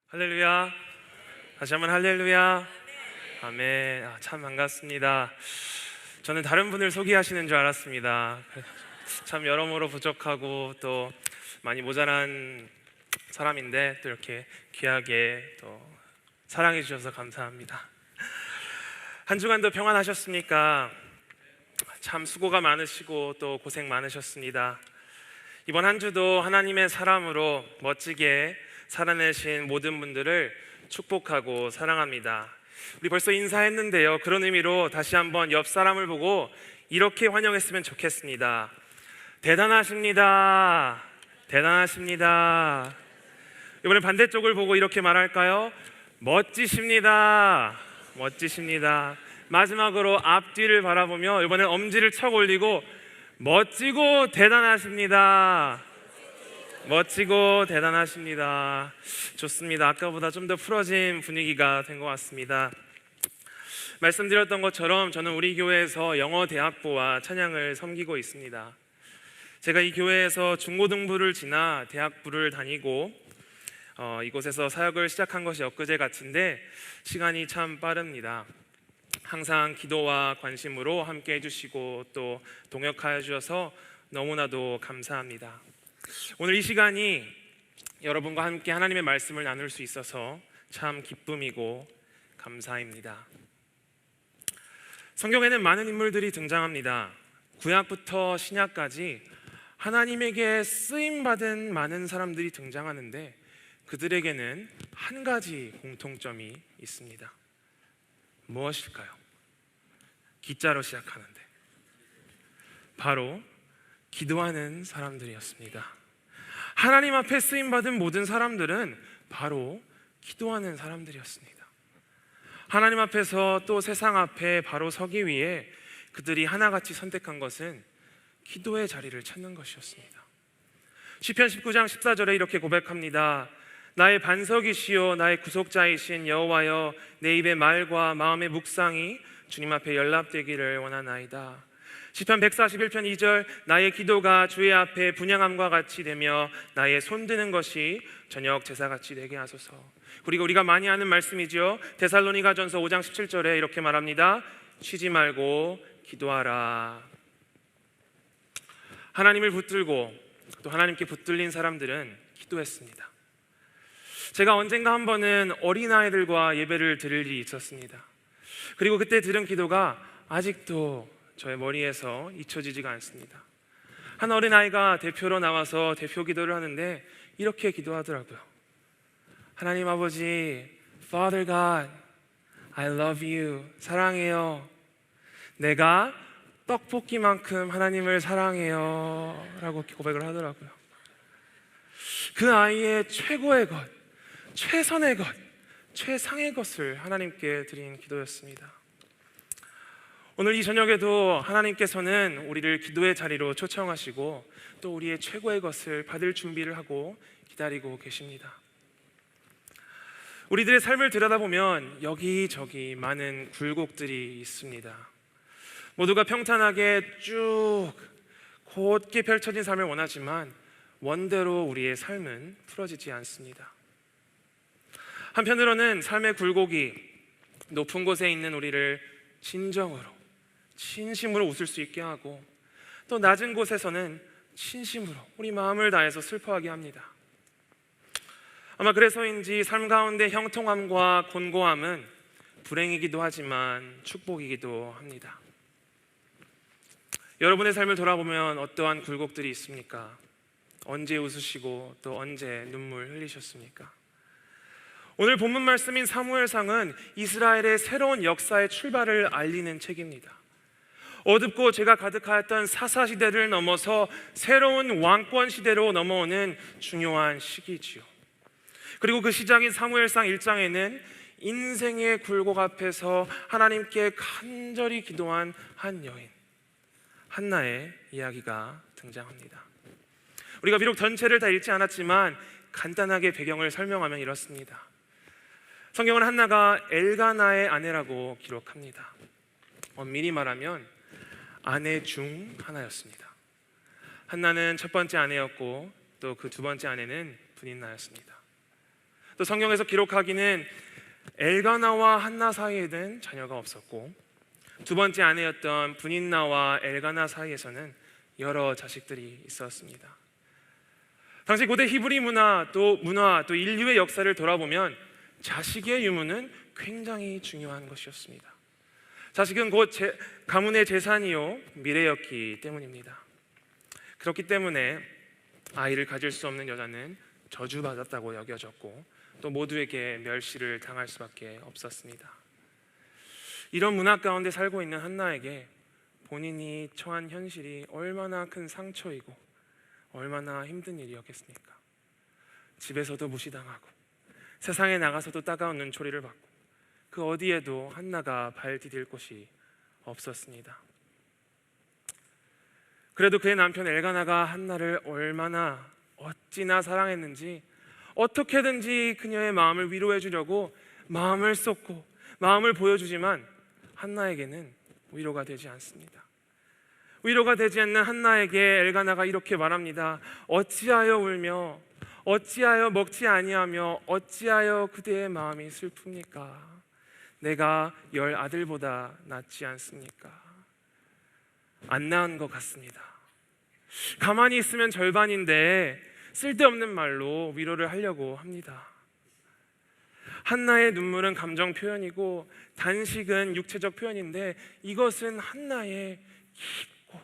할렐루야. 다시 한번 할렐루야. 아멘. 참 반갑습니다. 저는 다른 분을 소개하시는 줄 알았습니다. 참 여러모로 부족하고 또 많이 모자란 사람인데 또 이렇게 귀하게 또 사랑해 주셔서 감사합니다. 한 주간도 평안하셨습니까? 참 수고가 많으시고 또 고생 많으셨습니다. 이번 한 주도 하나님의 사람으로 멋지게 살아내신 모든 분들을 축복하고 사랑합니다. 우리 벌써 인사했는데요, 그런 의미로 다시 한번 옆 사람을 보고 이렇게 환영했으면 좋겠습니다. 대단하십니다. 대단하십니다. 이번에 반대쪽을 보고 이렇게 말할까요? 멋지십니다. 멋지십니다. 마지막으로 앞뒤를 바라보며 이번엔 엄지를 척 올리고 멋지고 대단하십니다. 멋지고 대단하십니다. 좋습니다. 아까보다 좀 더 풀어진 분위기가 된 것 같습니다. 말씀드렸던 것처럼 저는 우리 교회에서 영어 대학부와 찬양을 섬기고 있습니다. 제가 이 교회에서 중고등부를 지나 대학부를 다니고 이곳에서 사역을 시작한 것이 엊그제 같은데 시간이 참 빠릅니다. 항상 기도와 관심으로 함께 해주시고 또 동역하여 주셔서 너무나도 감사합니다. 오늘 이 시간이 여러분과 함께 하나님의 말씀을 나눌 수 있어서 참 기쁨이고 감사입니다. 성경에는 많은 인물들이 등장합니다. 구약부터 신약까지 하나님에게 쓰임받은 많은 사람들이 등장하는데 그들에게는 한 가지 공통점이 있습니다. 무엇일까요? 기자로 시작하는데 바로 기도하는 사람들이었습니다. 하나님 앞에 쓰임받은 모든 사람들은 바로 기도하는 사람들이었습니다. 하나님 앞에서 또 세상 앞에 바로 서기 위해 그들이 하나같이 선택한 것은 기도의 자리를 찾는 것이었습니다. 시편 19장 14절에 이렇게 고백합니다. 나의 반석이시요 나의 구속자이신 여호와여, 내 입의 말과 마음의 묵상이 주님 앞에 연락되기를 원하나이다. 시편 141편 2절 나의 기도가 주의 앞에 분향함과 같이 되며 나의 손드는 것이 저녁 제사같이 되게 하소서. 그리고 우리가 많이 아는 말씀이죠. 데살로니가전서 5장 17절에 이렇게 말합니다. 쉬지 말고 기도하라. 하나님을 붙들고 또 하나님께 붙들린 사람들은 기도했습니다. 제가 언젠가 한 번은 어린아이들과 예배를 드릴 일이 있었습니다. 그리고 그때 들은 기도가 아직도 저의 머리에서 잊혀지지가 않습니다. 한 어린아이가 대표로 나와서 대표 기도를 하는데 이렇게 기도하더라고요. 하나님 아버지, Father God, I love you. 사랑해요. 내가 떡볶이만큼 하나님을 사랑해요 라고 고백을 하더라고요. 그 아이의 최고의 것, 최선의 것, 최상의 것을 하나님께 드린 기도였습니다. 오늘 이 저녁에도 하나님께서는 우리를 기도의 자리로 초청하시고 또 우리의 최고의 것을 받을 준비를 하고 기다리고 계십니다. 우리들의 삶을 들여다보면 여기저기 많은 굴곡들이 있습니다. 모두가 평탄하게 쭉 곧게 펼쳐진 삶을 원하지만 원대로 우리의 삶은 풀어지지 않습니다. 한편으로는 삶의 굴곡이 높은 곳에 있는 우리를 진정으로 진심으로 웃을 수 있게 하고 또 낮은 곳에서는 진심으로 우리 마음을 다해서 슬퍼하게 합니다. 아마 그래서인지 삶 가운데 형통함과 곤고함은 불행이기도 하지만 축복이기도 합니다. 여러분의 삶을 돌아보면 어떠한 굴곡들이 있습니까? 언제 웃으시고 또 언제 눈물 흘리셨습니까? 오늘 본문 말씀인 사무엘상은 이스라엘의 새로운 역사의 출발을 알리는 책입니다. 어둡고 죄가 가득하였던 사사시대를 넘어서 새로운 왕권 시대로 넘어오는 중요한 시기지요. 그리고 그 시작인 사무엘상 1장에는 인생의 굴곡 앞에서 하나님께 간절히 기도한 한 여인 한나의 이야기가 등장합니다. 우리가 비록 전체를 다 읽지 않았지만 간단하게 배경을 설명하면 이렇습니다. 성경은 한나가 엘가나의 아내라고 기록합니다. 엄밀히 말하면 아내 중 하나였습니다. 한나는 첫 번째 아내였고 또 그 두 번째 아내는 분인나였습니다. 또 성경에서 기록하기는 엘가나와 한나 사이에는 자녀가 없었고, 두 번째 아내였던 브닌나와 엘가나 사이에서는 여러 자식들이 있었습니다. 당시 고대 히브리 문화, 또 인류의 역사를 돌아보면 자식의 유무는 굉장히 중요한 것이었습니다. 자식은 곧 가문의 재산이요 미래였기 때문입니다. 그렇기 때문에 아이를 가질 수 없는 여자는 저주받았다고 여겨졌고, 또 모두에게 멸시를 당할 수밖에 없었습니다. 이런 문화 가운데 살고 있는 한나에게 본인이 처한 현실이 얼마나 큰 상처이고 얼마나 힘든 일이었겠습니까? 집에서도 무시당하고 세상에 나가서도 따가운 눈초리를 받고 그 어디에도 한나가 발 디딜 곳이 없었습니다. 그래도 그의 남편 엘가나가 한나를 얼마나 어찌나 사랑했는지 어떻게든지 그녀의 마음을 위로해 주려고 마음을 쏟고 마음을 보여주지만 한나에게는 위로가 되지 않습니다. 위로가 되지 않는 한나에게 엘가나가 이렇게 말합니다. 어찌하여 울며 어찌하여 먹지 아니하며 어찌하여 그대의 마음이 슬픕니까? 내가 10 아들보다 낫지 않습니까? 안 낳은 것 같습니다. 가만히 있으면 절반인데 쓸데없는 말로 위로를 하려고 합니다. 한나의 눈물은 감정 표현이고 단식은 육체적 표현인데 이것은 한나의 깊고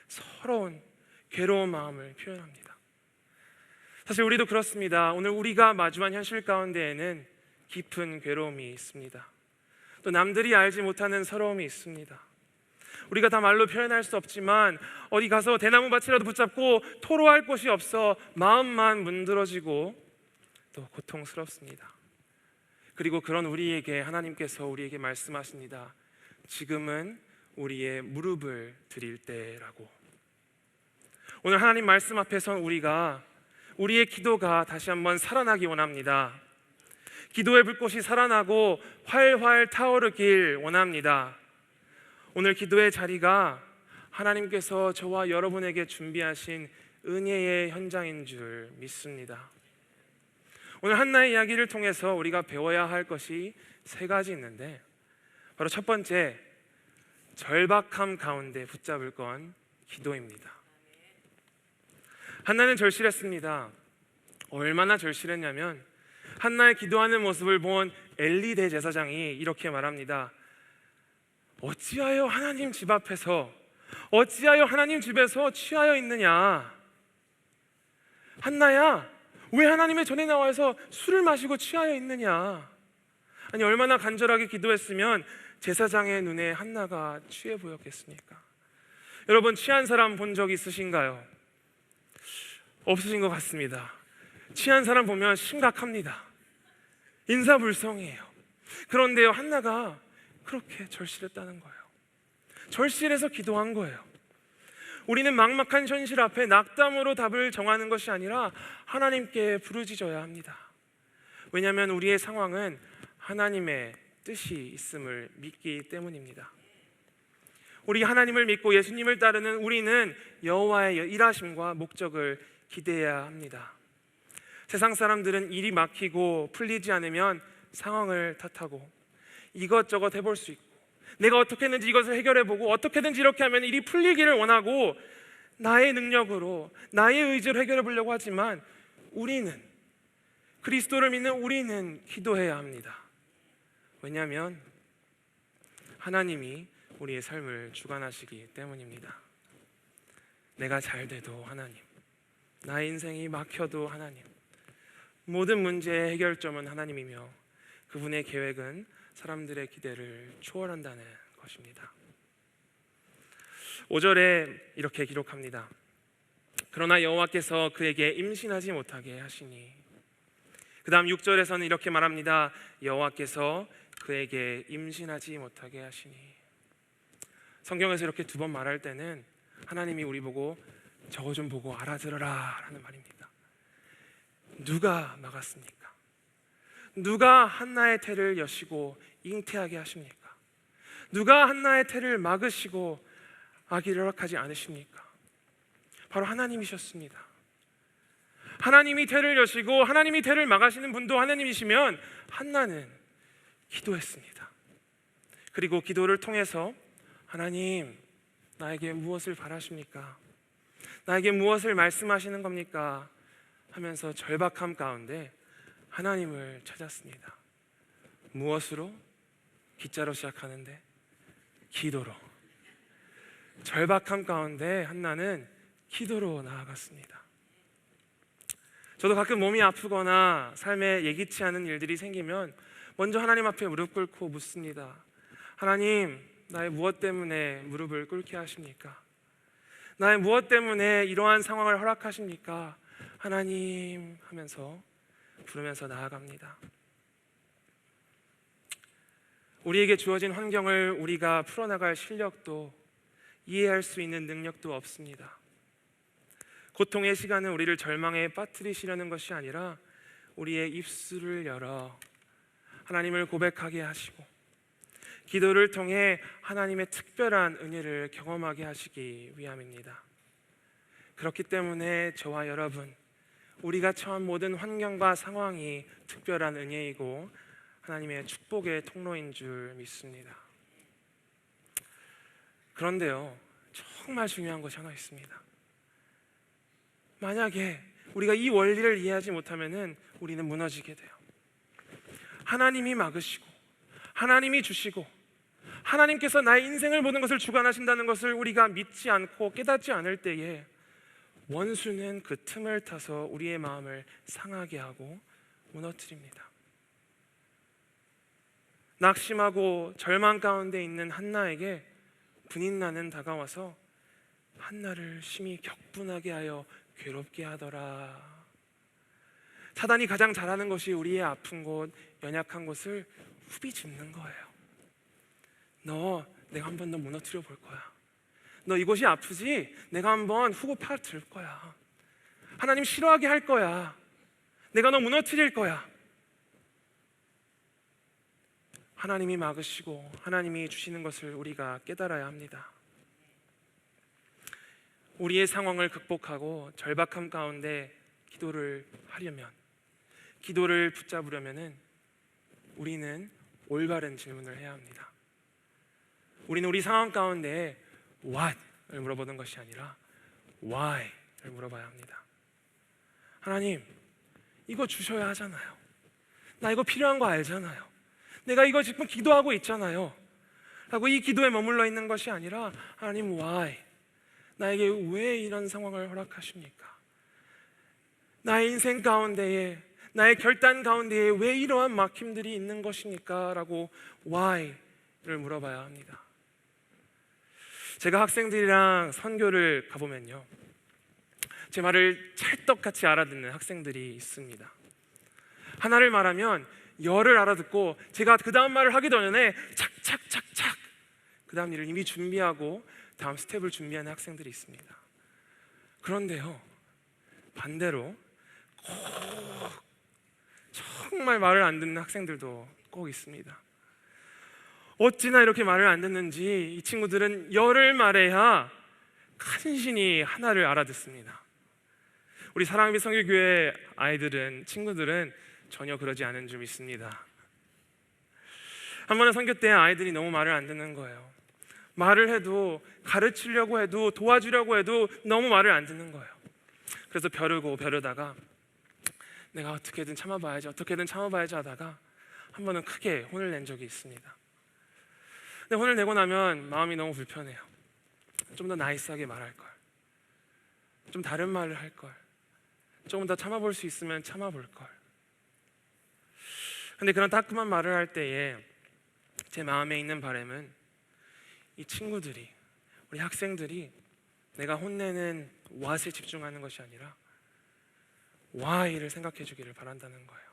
서러운 괴로운 마음을 표현합니다. 사실 우리도 그렇습니다. 오늘 우리가 마주한 현실 가운데에는 깊은 괴로움이 있습니다. 또 남들이 알지 못하는 서러움이 있습니다. 우리가 다 말로 표현할 수 없지만 어디 가서 대나무 밭이라도 붙잡고 토로할 곳이 없어 마음만 문드러지고 또 고통스럽습니다. 그리고 그런 우리에게 하나님께서 우리에게 말씀하십니다. 지금은 우리의 무릎을 드릴 때라고. 오늘 하나님 말씀 앞에서 우리의 기도가 다시 한번 살아나기 원합니다. 기도의 불꽃이 살아나고 활활 타오르길 원합니다. 오늘 기도의 자리가 하나님께서 저와 여러분에게 준비하신 은혜의 현장인 줄 믿습니다. 오늘 한나의 이야기를 통해서 우리가 배워야 할 것이 3가지 있는데, 바로 첫 번째, 절박함 가운데 붙잡을 건 기도입니다. 한나는 절실했습니다. 얼마나 절실했냐면 한나의 기도하는 모습을 본 엘리 대제사장이 이렇게 말합니다. 어찌하여 하나님 집 앞에서 어찌하여 하나님 집에서 취하여 있느냐? 한나야, 왜 하나님의 전에 나와서 술을 마시고 취하여 있느냐? 아니 얼마나 간절하게 기도했으면 제사장의 눈에 한나가 취해 보였겠습니까? 여러분 취한 사람 본 적 있으신가요? 없으신 것 같습니다. 취한 사람 보면 심각합니다. 인사불성이에요. 그런데요, 한나가 그렇게 절실했다는 거예요. 절실해서 기도한 거예요. 우리는 막막한 현실 앞에 낙담으로 답을 정하는 것이 아니라 하나님께 부르짖어야 합니다. 왜냐하면 우리의 상황은 하나님의 뜻이 있음을 믿기 때문입니다. 우리 하나님을 믿고 예수님을 따르는 우리는 여호와의 일하심과 목적을 기대해야 합니다. 세상 사람들은 일이 막히고 풀리지 않으면 상황을 탓하고 이것저것 해볼 수 있고 내가 어떻게 했는지 이것을 해결해보고 어떻게든지 이렇게 하면 일이 풀리기를 원하고 나의 능력으로 나의 의지로 해결해 보려고 하지만 우리는, 그리스도를 믿는 우리는 기도해야 합니다. 왜냐하면 하나님이 우리의 삶을 주관하시기 때문입니다. 내가 잘 돼도 하나님, 나의 인생이 막혀도 하나님, 모든 문제의 해결점은 하나님이며 그분의 계획은 사람들의 기대를 초월한다는 것입니다. 5절에 이렇게 기록합니다. 그러나 여호와께서 그에게 임신하지 못하게 하시니. 그 다음 6절에서는 이렇게 말합니다. 여호와께서 그에게 임신하지 못하게 하시니. 성경에서 이렇게 2번 말할 때는 하나님이 우리 보고 저거 좀 보고 알아들어라 라는 말입니다. 누가 막았습니까? 누가 한나의 태를 여시고 잉태하게 하십니까? 누가 한나의 태를 막으시고 아기를 허락하지 않으십니까? 바로 하나님이셨습니다. 하나님이 태를 여시고 하나님이 태를 막으시는 분도 하나님이시면 한나는 기도했습니다. 그리고 기도를 통해서 하나님, 나에게 무엇을 바라십니까? 나에게 무엇을 말씀하시는 겁니까? 하면서 절박함 가운데 하나님을 찾았습니다. 무엇으로? 기자로 시작하는데 기도로. 절박함 가운데 한나는 기도로 나아갔습니다. 저도 가끔 몸이 아프거나 삶에 예기치 않은 일들이 생기면 먼저 하나님 앞에 무릎 꿇고 묻습니다. 하나님, 나의 무엇 때문에 무릎을 꿇게 하십니까? 나의 무엇 때문에 이러한 상황을 허락하십니까? 하나님 하면서 부르면서 나아갑니다. 우리에게 주어진 환경을 우리가 풀어나갈 실력도 이해할 수 있는 능력도 없습니다. 고통의 시간은 우리를 절망에 빠뜨리시려는 것이 아니라 우리의 입술을 열어 하나님을 고백하게 하시고 기도를 통해 하나님의 특별한 은혜를 경험하게 하시기 위함입니다. 그렇기 때문에 저와 여러분, 우리가 처한 모든 환경과 상황이 특별한 은혜이고 하나님의 축복의 통로인 줄 믿습니다. 그런데요, 정말 중요한 것이 하나 있습니다. 만약에 우리가 이 원리를 이해하지 못하면 우리는 무너지게 돼요. 하나님이 막으시고 하나님이 주시고 하나님께서 나의 인생을 모든 것을 주관하신다는 것을 우리가 믿지 않고 깨닫지 않을 때에 원수는 그 틈을 타서 우리의 마음을 상하게 하고 무너뜨립니다. 낙심하고 절망 가운데 있는 한나에게 분인나는 다가와서 한나를 심히 격분하게 하여 괴롭게 하더라. 사단이 가장 잘하는 것이 우리의 아픈 곳, 연약한 곳을 후비집는 거예요. 내가 한번 너 무너뜨려 볼 거야. 너 이곳이 아프지? 내가 한번 후고 파들 거야. 하나님 싫어하게 할 거야. 내가 너 무너뜨릴 거야. 하나님이 막으시고 하나님이 주시는 것을 우리가 깨달아야 합니다. 우리의 상황을 극복하고 절박함 가운데 기도를 하려면, 기도를 붙잡으려면 우리는 올바른 질문을 해야 합니다. 우리는 우리 상황 가운데 what을 물어보는 것이 아니라 why를 물어봐야 합니다. 하나님, 이거 주셔야 하잖아요. 나 이거 필요한 거 알잖아요. 내가 이거 지금 기도하고 있잖아요. 라고 이 기도에 머물러 있는 것이 아니라 하나님 why? 나에게 왜 이런 상황을 허락하십니까? 나의 인생 가운데에, 나의 결단 가운데에 왜 이러한 막힘들이 있는 것입니까? 라고 why를 물어봐야 합니다. 제가 학생들이랑 선교를 가보면요, 제 말을 찰떡같이 알아듣는 학생들이 있습니다. 하나를 말하면 열을 알아듣고 제가 그 다음 말을 하기 전에 착착착착 그 다음 일을 이미 준비하고 다음 스텝을 준비하는 학생들이 있습니다. 그런데요, 반대로 꼭 정말 말을 안 듣는 학생들도 꼭 있습니다. 어찌나 이렇게 말을 안 듣는지 이 친구들은 열을 말해야 간신히 하나를 알아듣습니다. 우리 사랑의 성교교회 아이들은, 친구들은 전혀 그러지 않은 줄 믿습니다. 한 번은 선교 때 아이들이 너무 말을 안 듣는 거예요. 말을 해도, 가르치려고 해도, 도와주려고 해도 너무 말을 안 듣는 거예요. 그래서 벼르다가 내가 어떻게든 참아봐야지 하다가 한 번은 크게 혼을 낸 적이 있습니다. 근데 혼을 내고 나면 마음이 너무 불편해요. 좀 더 나이스하게 말할 걸, 좀 다른 말을 할 걸, 조금 더 참아볼 수 있으면 참아볼 걸. 근데 그런 따끔한 말을 할 때에 제 마음에 있는 바람은 이 친구들이, 우리 학생들이 내가 혼내는 what에 집중하는 것이 아니라 why를 생각해 주기를 바란다는 거예요.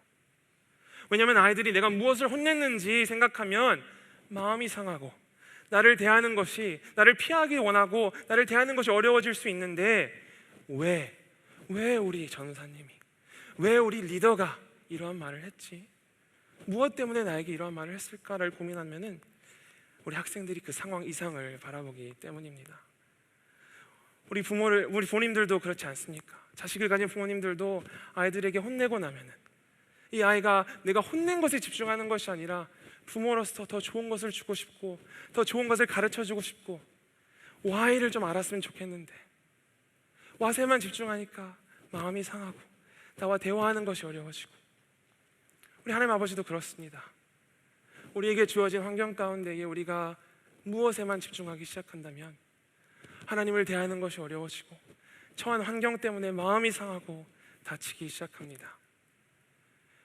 왜냐하면 아이들이 내가 무엇을 혼냈는지 생각하면 마음이 상하고 나를 대하는 것이, 나를 피하기 원하고 나를 대하는 것이 어려워질 수 있는데 왜 우리 전사님이, 왜 우리 리더가 이러한 말을 했지? 무엇 때문에 나에게 이러한 말을 했을까를 고민하면은 우리 학생들이 그 상황 이상을 바라보기 때문입니다. 우리 부모님들도 그렇지 않습니까? 자식을 가진 부모님들도 아이들에게 혼내고 나면은 이 아이가 내가 혼낸 것에 집중하는 것이 아니라 부모로서 더 좋은 것을 주고 싶고 더 좋은 것을 가르쳐주고 싶고 Y를 좀 알았으면 좋겠는데 What에만 집중하니까 마음이 상하고 나와 대화하는 것이 어려워지고, 우리 하나님 아버지도 그렇습니다. 우리에게 주어진 환경 가운데에 우리가 무엇에만 집중하기 시작한다면 하나님을 대하는 것이 어려워지고 처한 환경 때문에 마음이 상하고 다치기 시작합니다.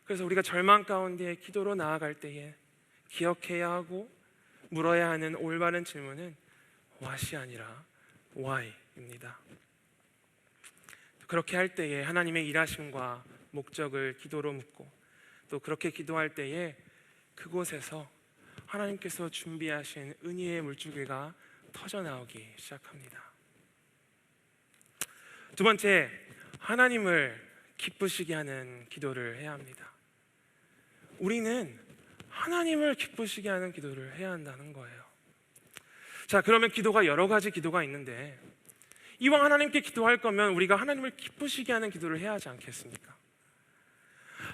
그래서 우리가 절망 가운데 기도로 나아갈 때에 기억해야 하고 물어야 하는 올바른 질문은 what이 아니라 why입니다. 그렇게 할 때에 하나님의 일하심과 목적을 기도로 묻고, 또 그렇게 기도할 때에 그곳에서 하나님께서 준비하신 은혜의 물줄기가 터져나오기 시작합니다. 두 번째, 하나님을 기쁘시게 하는 기도를 해야 합니다. 우리는 하나님을 기쁘시게 하는 기도를 해야 한다는 거예요. 자, 그러면 기도가 여러 가지 기도가 있는데 이왕 하나님께 기도할 거면 우리가 하나님을 기쁘시게 하는 기도를 해야 하지 않겠습니까?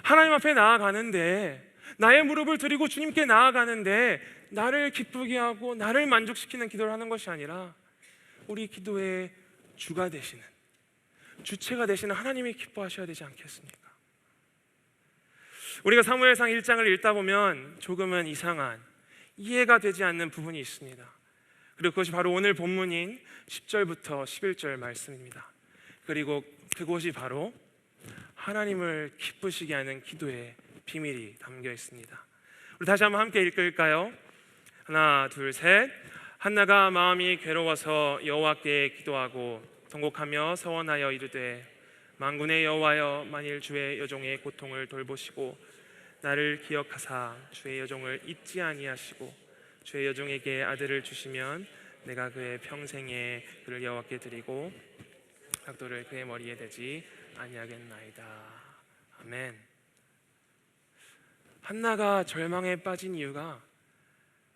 하나님 앞에 나아가는데, 나의 무릎을 드리고 주님께 나아가는데 나를 기쁘게 하고 나를 만족시키는 기도를 하는 것이 아니라 우리 기도의 주가 되시는, 주체가 되시는 하나님이 기뻐하셔야 되지 않겠습니까? 우리가 사무엘상 1장을 읽다 보면 조금은 이상한, 이해가 되지 않는 부분이 있습니다. 그리고 그것이 바로 오늘 본문인 10절부터 11절 말씀입니다. 그리고 그곳이 바로 하나님을 기쁘시게 하는 기도의 비밀이 담겨 있습니다. 우리 다시 한번 함께 읽을까요? 하나, 둘, 셋. 한나가 마음이 괴로워서 여호와께 기도하고 통곡하며 서원하여 이르되, 만군의 여호와여, 만일 주의 여종의 고통을 돌보시고 나를 기억하사 주의 여종을 잊지 아니하시고 주의 여종에게 아들을 주시면 내가 그의 평생에 그를 여호와께 드리고 삭도를 그의 머리에 대지 아니하겠나이다. 아멘. 한나가 절망에 빠진 이유가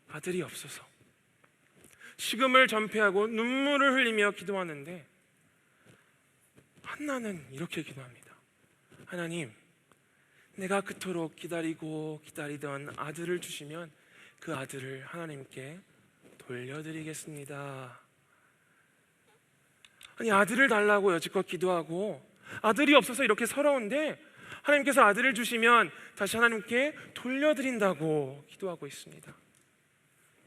아들이 없어서 식음을 전폐하고 눈물을 흘리며 기도하는데, 한나는 이렇게 기도합니다. 하나님, 내가 그토록 기다리고 기다리던 아들을 주시면 그 아들을 하나님께 돌려드리겠습니다. 아니, 아들을 달라고 여지껏 기도하고 아들이 없어서 이렇게 서러운데 하나님께서 아들을 주시면 다시 하나님께 돌려드린다고 기도하고 있습니다.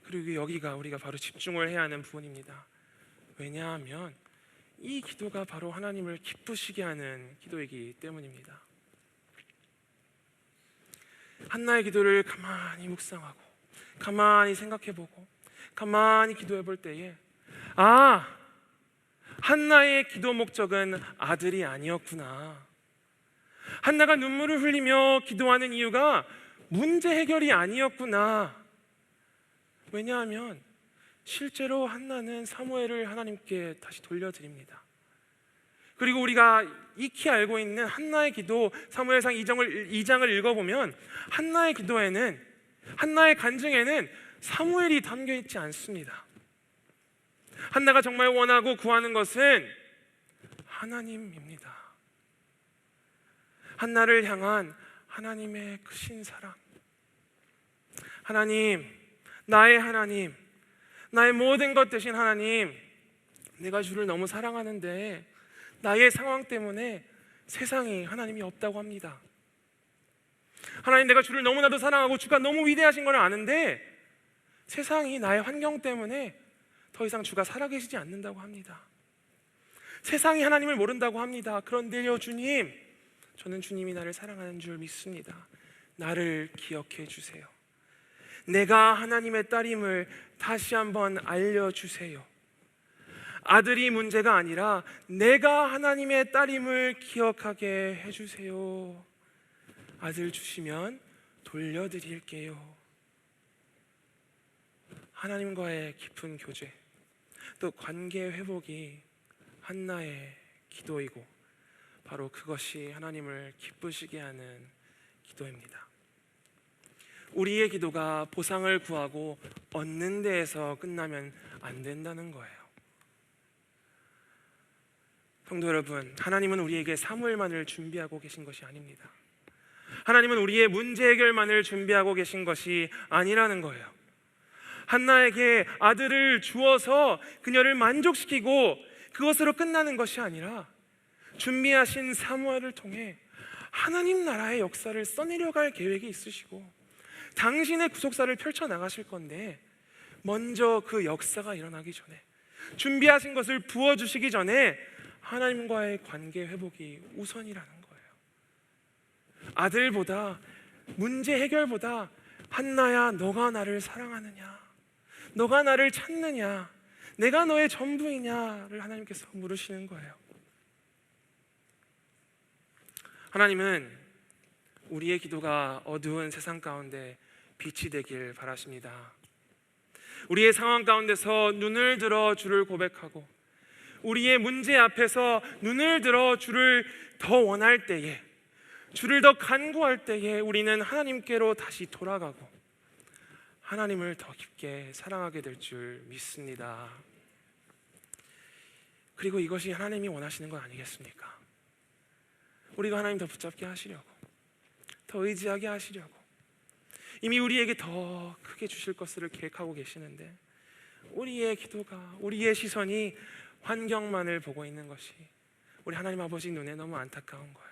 그리고 여기가 우리가 바로 집중을 해야 하는 부분입니다. 왜냐하면 이 기도가 바로 하나님을 기쁘시게 하는 기도이기 때문입니다. 한나의 기도를 가만히 묵상하고 가만히 생각해보고 가만히 기도해볼 때에, 한나의 기도 목적은 아들이 아니었구나. 한나가 눈물을 흘리며 기도하는 이유가 문제 해결이 아니었구나. 왜냐하면 실제로 한나는 사무엘을 하나님께 다시 돌려드립니다. 그리고 우리가 익히 알고 있는 한나의 기도, 사무엘상 2장을 읽어보면 한나의 기도에는, 한나의 간증에는 사무엘이 담겨 있지 않습니다. 한나가 정말 원하고 구하는 것은 하나님입니다. 한나를 향한 하나님의 크신 사랑. 하나님, 나의 하나님, 나의 모든 것 되신 하나님, 내가 주를 너무 사랑하는데 나의 상황 때문에 세상이 하나님이 없다고 합니다. 하나님, 내가 주를 너무나도 사랑하고 주가 너무 위대하신 걸 아는데 세상이 나의 환경 때문에 더 이상 주가 살아계시지 않는다고 합니다. 세상이 하나님을 모른다고 합니다. 그런데요, 주님, 저는 주님이 나를 사랑하는 줄 믿습니다. 나를 기억해 주세요. 내가 하나님의 딸임을 다시 한번 알려주세요. 아들이 문제가 아니라 내가 하나님의 딸임을 기억하게 해주세요. 아들 주시면 돌려드릴게요. 하나님과의 깊은 교제, 또 관계 회복이 한나의 기도이고 바로 그것이 하나님을 기쁘시게 하는 기도입니다. 우리의 기도가 보상을 구하고 얻는 데에서 끝나면 안 된다는 거예요. 성도 여러분, 하나님은 우리에게 사무엘만을 준비하고 계신 것이 아닙니다. 하나님은 우리의 문제 해결만을 준비하고 계신 것이 아니라는 거예요. 한나에게 아들을 주어서 그녀를 만족시키고 그것으로 끝나는 것이 아니라 준비하신 사무엘을 통해 하나님 나라의 역사를 써내려갈 계획이 있으시고 당신의 구속사를 펼쳐나가실 건데, 먼저 그 역사가 일어나기 전에, 준비하신 것을 부어주시기 전에 하나님과의 관계 회복이 우선이라는 거예요. 아들보다, 문제 해결보다 한나야, 너가 나를 사랑하느냐, 너가 나를 찾느냐, 내가 너의 전부이냐를 하나님께서 물으시는 거예요. 하나님은 우리의 기도가 어두운 세상 가운데 빛이 되길 바라십니다. 우리의 상황 가운데서 눈을 들어 주를 고백하고 우리의 문제 앞에서 눈을 들어 주를 더 원할 때에, 주를 더 간구할 때에 우리는 하나님께로 다시 돌아가고 하나님을 더 깊게 사랑하게 될 줄 믿습니다. 그리고 이것이 하나님이 원하시는 건 아니겠습니까? 우리가 하나님 더 붙잡게 하시려고, 더 의지하게 하시려고 이미 우리에게 더 크게 주실 것을 계획하고 계시는데, 우리의 기도가, 우리의 시선이 환경만을 보고 있는 것이 우리 하나님 아버지 눈에 너무 안타까운 거예요.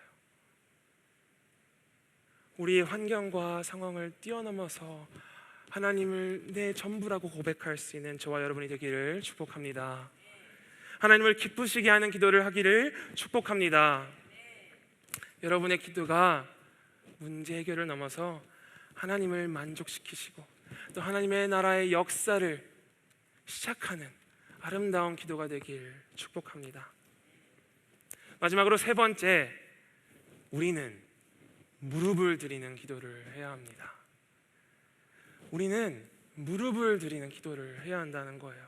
우리의 환경과 상황을 뛰어넘어서 하나님을 내 전부라고 고백할 수 있는 저와 여러분이 되기를 축복합니다. 하나님을 기쁘시게 하는 기도를 하기를 축복합니다. 여러분의 기도가 문제 해결을 넘어서 하나님을 만족시키시고 또 하나님의 나라의 역사를 시작하는 아름다운 기도가 되길 축복합니다. 마지막으로 세 번째, 우리는 무릎을 드리는 기도를 해야 합니다. 우리는 무릎을 드리는 기도를 해야 한다는 거예요.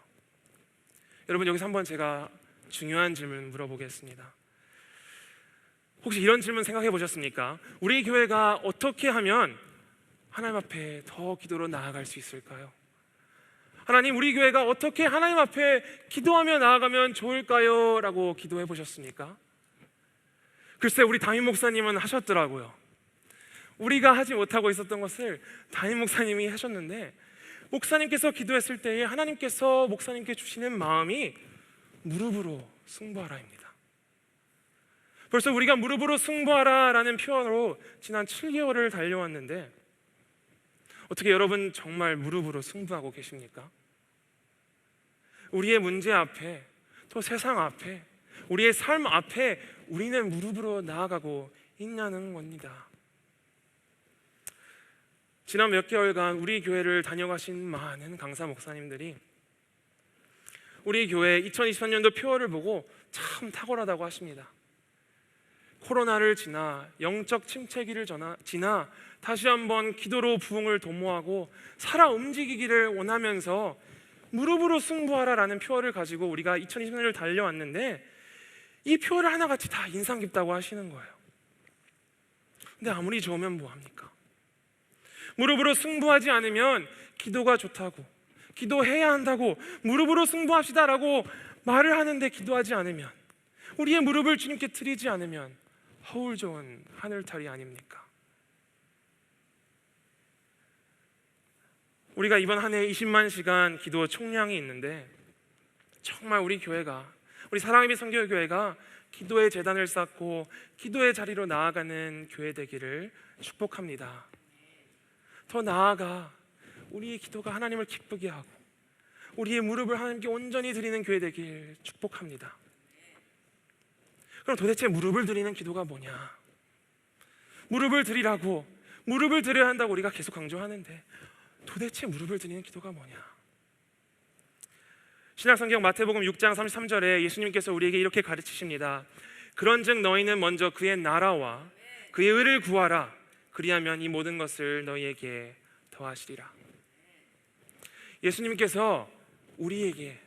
여러분, 여기서 한번 제가 중요한 질문 물어보겠습니다. 혹시 이런 질문 생각해 보셨습니까? 우리 교회가 어떻게 하면 하나님 앞에 더 기도로 나아갈 수 있을까요? 하나님, 우리 교회가 어떻게 하나님 앞에 기도하며 나아가면 좋을까요? 라고 기도해 보셨습니까? 글쎄, 우리 담임 목사님은 하셨더라고요. 우리가 하지 못하고 있었던 것을 담임 목사님이 하셨는데, 목사님께서 기도했을 때에 하나님께서 목사님께 주시는 마음이 무릎으로 승부하라입니다. 벌써 우리가 무릎으로 승부하라라는 표현으로 지난 7개월을 달려왔는데, 어떻게 여러분 정말 무릎으로 승부하고 계십니까? 우리의 문제 앞에, 또 세상 앞에, 우리의 삶 앞에 우리는 무릎으로 나아가고 있냐는 겁니다. 지난 몇 개월간 우리 교회를 다녀가신 많은 강사 목사님들이 우리 교회 2023년도 표어를 보고 참 탁월하다고 하십니다. 코로나를 지나, 영적 침체기를 지나 다시 한번 기도로 부흥을 도모하고 살아 움직이기를 원하면서 무릎으로 승부하라라는 표어를 가지고 우리가 2020년을 달려왔는데, 이 표어를 하나같이 다 인상 깊다고 하시는 거예요. 근데 아무리 좋으면 뭐합니까? 무릎으로 승부하지 않으면 기도가 좋다고, 기도해야 한다고, 무릎으로 승부합시다라고 말을 하는데 기도하지 않으면, 우리의 무릎을 주님께 드리지 않으면 허울 좋은 하늘탈이 아닙니까? 우리가 이번 한 해 20만 시간 기도 총량이 있는데, 정말 우리 교회가, 우리 사랑의 빛 선교교회가 기도의 제단을 쌓고 기도의 자리로 나아가는 교회 되기를 축복합니다. 더 나아가 우리의 기도가 하나님을 기쁘게 하고 우리의 무릎을 하나님께 온전히 드리는 교회 되길 축복합니다. 그럼 도대체 무릎을 드리는 기도가 뭐냐? 무릎을 드리라고, 무릎을 드려야 한다고 우리가 계속 강조하는데, 도대체 무릎을 드리는 기도가 뭐냐? 신약성경 마태복음 6장 33절에 예수님께서 우리에게 이렇게 가르치십니다. 그런즉 너희는 먼저 그의 나라와 그의 의를 구하라. 그리하면 이 모든 것을 너희에게 더하시리라. 예수님께서 우리에게,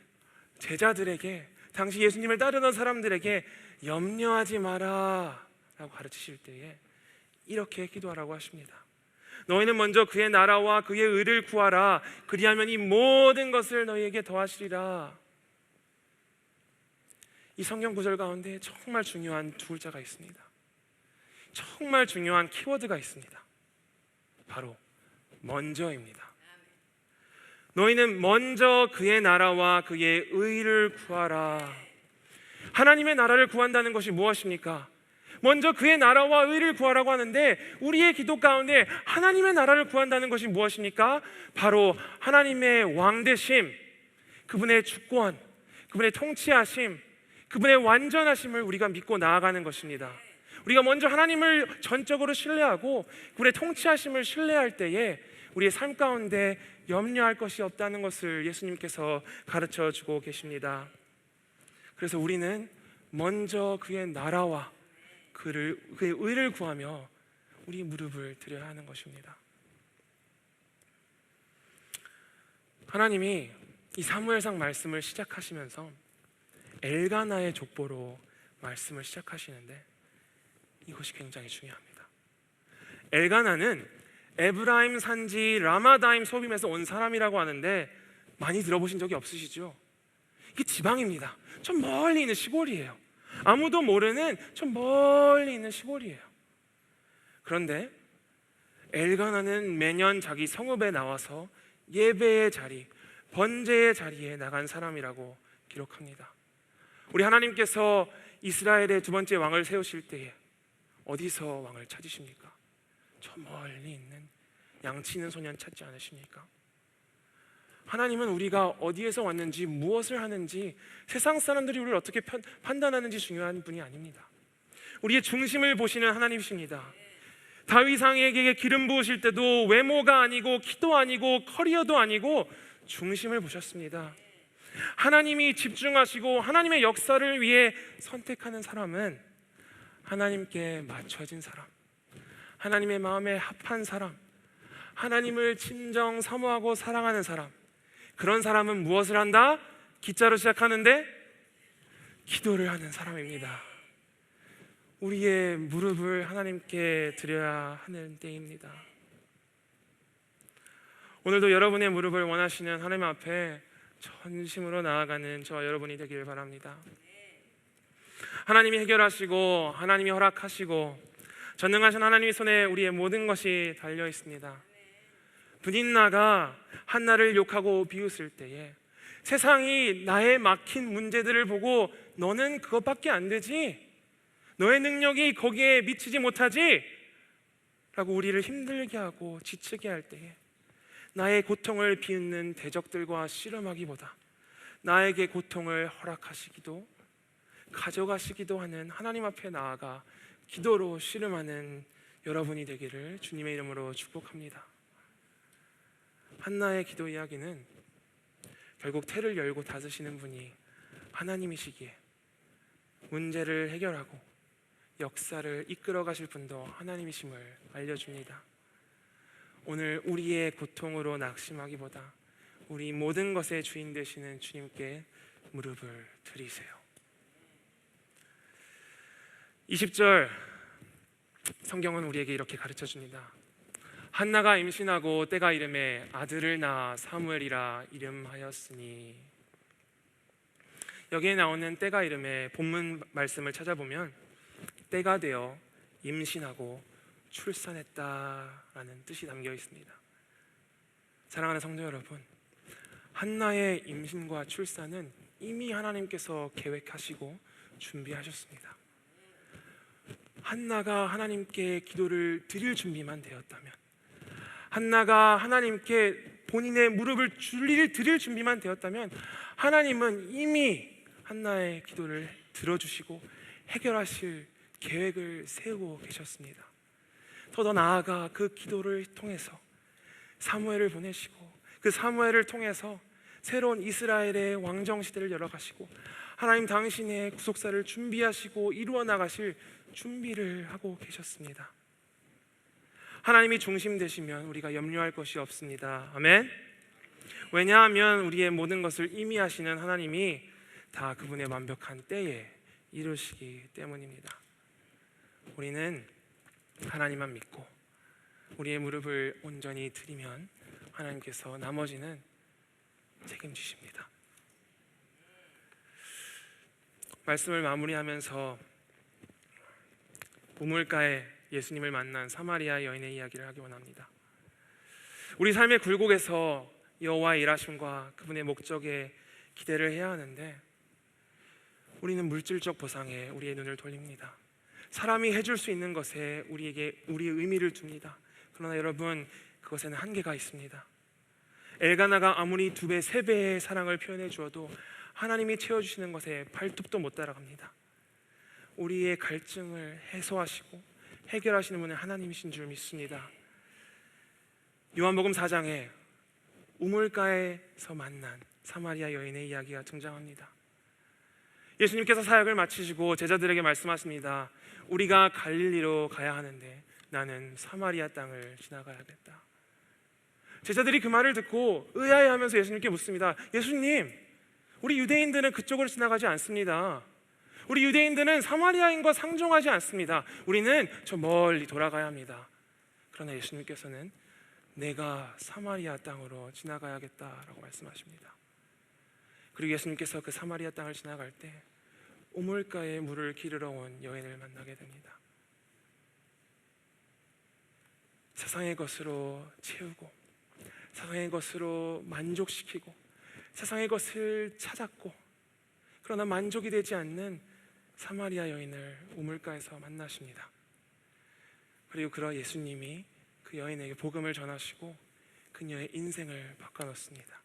제자들에게, 당시 예수님을 따르던 사람들에게 염려하지 마라 라고 가르치실 때에 이렇게 기도하라고 하십니다. 너희는 먼저 그의 나라와 그의 의를 구하라. 그리하면 이 모든 것을 너희에게 더하시리라. 이 성경 구절 가운데 정말 중요한 두 글자가 있습니다. 정말 중요한 키워드가 있습니다. 바로 먼저입니다. 너희는 먼저 그의 나라와 그의 의를 구하라. 하나님의 나라를 구한다는 것이 무엇입니까? 먼저 그의 나라와 의를 구하라고 하는데, 우리의 기도 가운데 하나님의 나라를 구한다는 것이 무엇입니까? 바로 하나님의 왕되심, 그분의 주권, 그분의 통치하심, 그분의 완전하심을 우리가 믿고 나아가는 것입니다. 우리가 먼저 하나님을 전적으로 신뢰하고 그분의 통치하심을 신뢰할 때에 우리의 삶 가운데 염려할 것이 없다는 것을 예수님께서 가르쳐 주고 계십니다. 그래서 우리는 먼저 그의 나라와 그의 의를 구하며 우리 무릎을 드려야 하는 것입니다. 하나님이 이 사무엘상 말씀을 시작하시면서 엘가나의 족보로 말씀을 시작하시는데, 이것이 굉장히 중요합니다. 엘가나는 에브라임 산지 라마다임 소빔에서 온 사람이라고 하는데, 많이 들어보신 적이 없으시죠? 이게 지방입니다. 좀 멀리 있는 시골이에요. 아무도 모르는 좀 멀리 있는 시골이에요. 그런데 엘가나는 매년 자기 성읍에 나와서 예배의 자리, 번제의 자리에 나간 사람이라고 기록합니다. 우리 하나님께서 이스라엘의 두 번째 왕을 세우실 때에 어디서 왕을 찾으십니까? 저 멀리 있는 양치는 소년 찾지 않으십니까? 하나님은 우리가 어디에서 왔는지, 무엇을 하는지, 세상 사람들이 우리를 어떻게 판단하는지 중요한 분이 아닙니다. 우리의 중심을 보시는 하나님이십니다. 다윗왕에게 기름 부으실 때도 외모가 아니고 키도 아니고 커리어도 아니고 중심을 보셨습니다. 하나님이 집중하시고 하나님의 역사를 위해 선택하는 사람은 하나님께 맞춰진 사람, 하나님의 마음에 합한 사람, 하나님을 진정 사모하고 사랑하는 사람, 그런 사람은 무엇을 한다? 기자로 시작하는데 기도를 하는 사람입니다. 우리의 무릎을 하나님께 드려야 하는 때입니다. 오늘도 여러분의 무릎을 원하시는 하나님 앞에 전심으로 나아가는 저와 여러분이 되길 바랍니다. 하나님이 해결하시고 하나님이 허락하시고 전능하신 하나님의 손에 우리의 모든 것이 달려 있습니다. 브닌나가 한나를 욕하고 비웃을 때에 세상이 나의 막힌 문제들을 보고 너는 그것밖에 안 되지, 너의 능력이 거기에 미치지 못하지 라고 우리를 힘들게 하고 지치게 할 때에 나의 고통을 비웃는 대적들과 씨름하기보다 나에게 고통을 허락하시기도 가져가시기도 하는 하나님 앞에 나아가 기도로 씨름하는 여러분이 되기를 주님의 이름으로 축복합니다. 한나의 기도 이야기는 결국 태를 열고 닫으시는 분이 하나님이시기에 문제를 해결하고 역사를 이끌어 가실 분도 하나님이심을 알려줍니다. 오늘 우리의 고통으로 낙심하기보다 우리 모든 것의 주인 되시는 주님께 무릎을 드리세요. 20절 성경은 우리에게 이렇게 가르쳐 줍니다. 한나가 임신하고 때가 이름에 아들을 낳아 사무엘이라 이름하였으니. 여기에 나오는 때가 이름에 본문 말씀을 찾아보면 때가 되어 임신하고 출산했다라는 뜻이 담겨 있습니다. 사랑하는 성도 여러분, 한나의 임신과 출산은 이미 하나님께서 계획하시고 준비하셨습니다. 한나가 하나님께 기도를 드릴 준비만 되었다면, 한나가 하나님께 본인의 무릎을 드릴 준비만 되었다면 하나님은 이미 한나의 기도를 들어주시고 해결하실 계획을 세우고 계셨습니다. 더 나아가 그 기도를 통해서 사무엘을 보내시고 그 사무엘을 통해서 새로운 이스라엘의 왕정 시대를 열어가시고 하나님 당신의 구속사를 준비하시고 이루어 나가실 준비를 하고 계셨습니다. 하나님이 중심 되시면 우리가 염려할 것이 없습니다. 아멘. 왜냐하면 우리의 모든 것을 이미 하시는 하나님이 다 그분의 완벽한 때에 이루시기 때문입니다. 우리는 하나님만 믿고 우리의 무릎을 온전히 드리면 하나님께서 나머지는 책임지십니다. 말씀을 마무리하면서 우물가에 예수님을 만난 사마리아 여인의 이야기를 하기 원합니다. 우리 삶의 굴곡에서 여호와의 일하심과 그분의 목적에 기대를 해야 하는데 우리는 물질적 보상에 우리의 눈을 돌립니다. 사람이 해줄 수 있는 것에 우리에게 우리의 의미를 둡니다. 그러나 여러분, 그것에는 한계가 있습니다. 엘가나가 아무리 2배, 3배의 사랑을 표현해 주어도 하나님이 채워주시는 것에 발톱도 못 따라갑니다. 우리의 갈증을 해소하시고 해결하시는 분은 하나님이신 줄 믿습니다. 요한복음 4장에 우물가에서 만난 사마리아 여인의 이야기가 등장합니다. 예수님께서 사역을 마치시고 제자들에게 말씀하십니다. 우리가 갈릴리로 가야 하는데 나는 사마리아 땅을 지나가야겠다. 제자들이 그 말을 듣고 의아해하면서 예수님께 묻습니다. 예수님, 우리 유대인들은 그쪽으로 지나가지 않습니다. 우리 유대인들은 사마리아인과 상종하지 않습니다. 우리는 저 멀리 돌아가야 합니다. 그러나 예수님께서는 내가 사마리아 땅으로 지나가야겠다라고 말씀하십니다. 그리고 예수님께서 그 사마리아 땅을 지나갈 때 우물가에 물을 기르러 온 여인을 만나게 됩니다. 세상의 것으로 채우고 세상의 것으로 만족시키고 세상의 것을 찾았고 그러나 만족이 되지 않는 사마리아 여인을 우물가에서 만나십니다. 그리고 그러 예수님이 그 여인에게 복음을 전하시고 그녀의 인생을 바꿔놓습니다.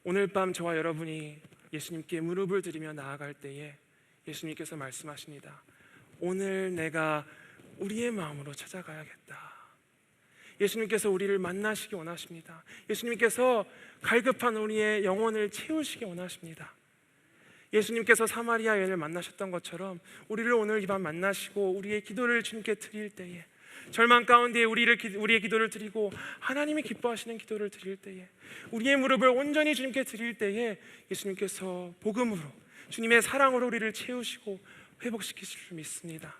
오늘 밤 저와 여러분이 예수님께 무릎을 들이며 나아갈 때에 예수님께서 말씀하십니다. 오늘 내가 우리의 마음으로 찾아가야겠다. 예수님께서 우리를 만나시기 원하십니다. 예수님께서 갈급한 우리의 영혼을 채우시기 원하십니다. 예수님께서 사마리아 여인을 만나셨던 것처럼 우리를 오늘 이 밤 만나시고 우리의 기도를 주님께 드릴 때에 절망 가운데 우리의 기도를 드리고 하나님이 기뻐하시는 기도를 드릴 때에 우리의 무릎을 온전히 주님께 드릴 때에 예수님께서 복음으로 주님의 사랑으로 우리를 채우시고 회복시키실 줄 믿습니다.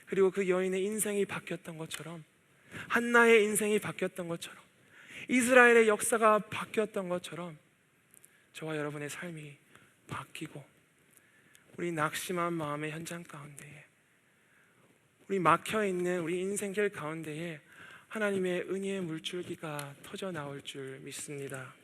그리고 그 여인의 인생이 바뀌었던 것처럼 한나의 인생이 바뀌었던 것처럼 이스라엘의 역사가 바뀌었던 것처럼 저와 여러분의 삶이 바뀌고 우리 낙심한 마음의 현장 가운데에 우리 막혀있는 우리 인생길 가운데에 하나님의 은혜의 물줄기가 터져 나올 줄 믿습니다.